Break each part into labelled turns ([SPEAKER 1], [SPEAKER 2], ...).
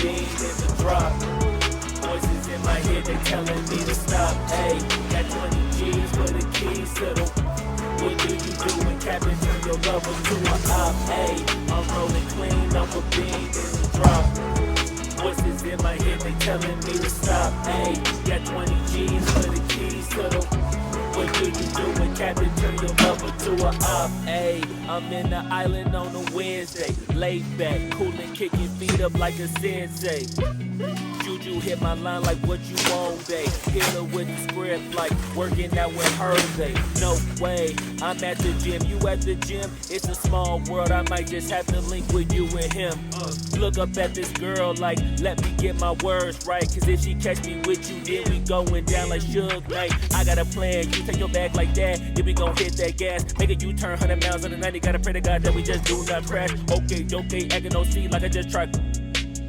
[SPEAKER 1] beam in the drop. Voices in my head, they telling me to stop. Hey, got 20 G's for the keys to the. What do you do when Captain turn your lover to an op? Hey, I'm rolling clean off a beam in the drop. Voices in my head, they telling me to stop. Hey, got 20 G's for the keys to the. What do you do when Captain turn your lover to a op? Hey, I'm in the island on a Wednesday, laid back, coolin', kicking feet up like a sensei. Juju hit my line like what you want, babe. Hit her with the script like working out with her, babe. No way, I'm at the gym, you at the gym. It's a small world, I might just have to link with you and him. Look up at this girl like, let me get my words right. Cause if she catch me with you, then we going down like Suge Knight. I got a plan, you take your bag like that, then we gon' hit that gas. Make a U-turn 100 miles on the 90, gotta pray to God that we just do not crash. Okay, acting no C like I just tried.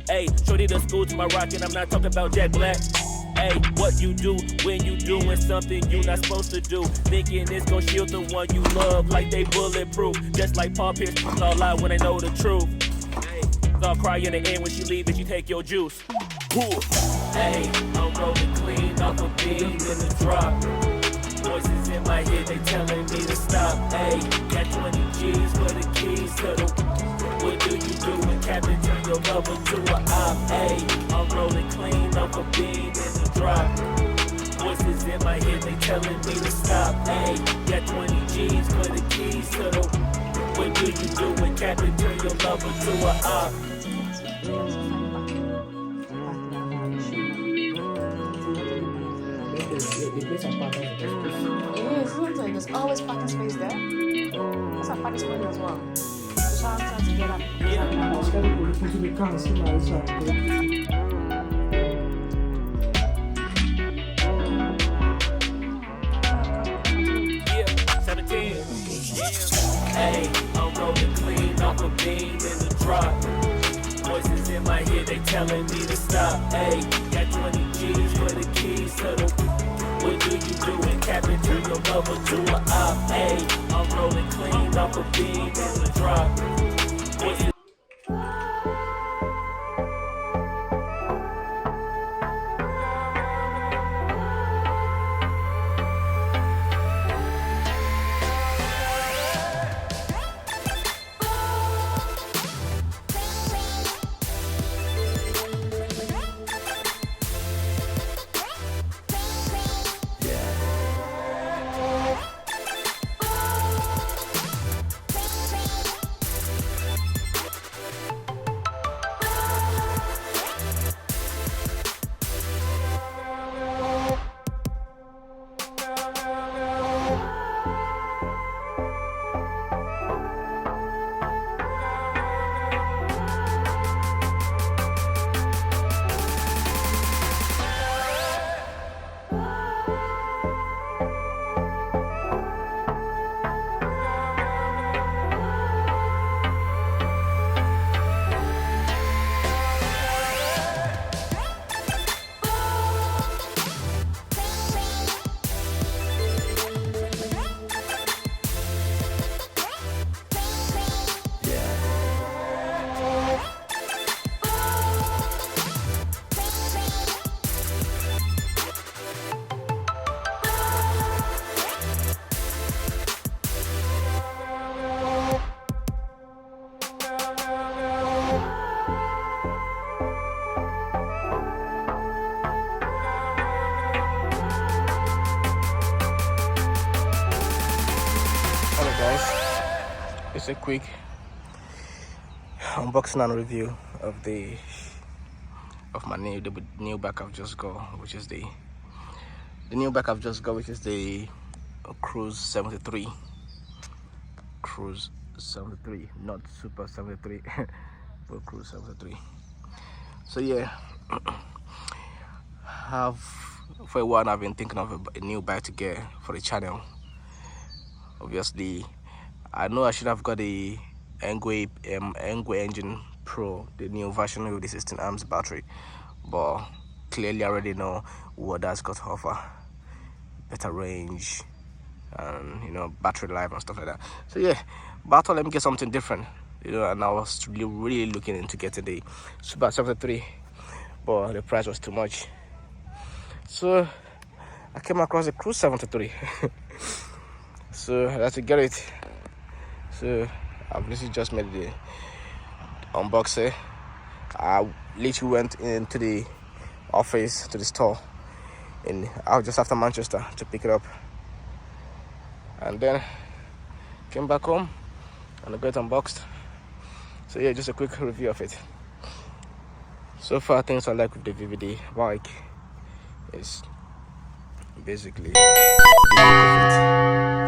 [SPEAKER 1] Hey, shorty the school to my rocket, I'm not talking about Jack Black. Hey, what you do when you doing something you not supposed to do? Thinking it's gon' shield the one you love like they bulletproof. Just like Paul Pierce, all lie when they know the truth. Hey, I'll cry in the end when she leave and you take your juice. Hey, I'm rolling clean off a beam in the drop. Voices in my head, they telling me to stop. Hey, got 20 G's for the keys to the. What do you do when Captain turn your lover to a op? Hey, I'm rolling clean off a beam in the drop. Voices in my head, they telling me to stop. Hey, got 20 G's for the keys to the. What do you do when Captain turn your lover to a op?
[SPEAKER 2] There's always parking space there. There's a parking space as well. So I'm trying to get up.
[SPEAKER 1] Yeah, yeah, 17. Hey, I'm rolling clean off a beam in the drop. Voices in my head, they telling me to stop. Hey, got 20 G's for the keys to the. What do you do when Captain turn your lover to a op? Hey, I'm rolling clean off a beam in the drop. Voices
[SPEAKER 3] It's a quick unboxing and review of my new bike I've just got, which is the new bike I've just got, which is the Cruz 73. Cruz 73, not Super 73, but Cruz 73. So yeah, for a while I've been thinking of a new bike to get for the channel. Obviously, I know I should have got the Ebike Engine Pro, the new version with the 16 amps battery, but clearly I already know what that's got to offer: better range and battery life and stuff like that. So yeah, but I thought let me get something different. you know, and I was really looking into getting the SUPER73, but the price was too much. So I came across the Cruz 73. So I had to get it. So I've literally just made the unboxing. I literally went into the office, to the store out just after Manchester to pick it up, and then came back home and I got it unboxed. So yeah, just a quick review of it. So far, things I like with the VVD bike is basically the look of it.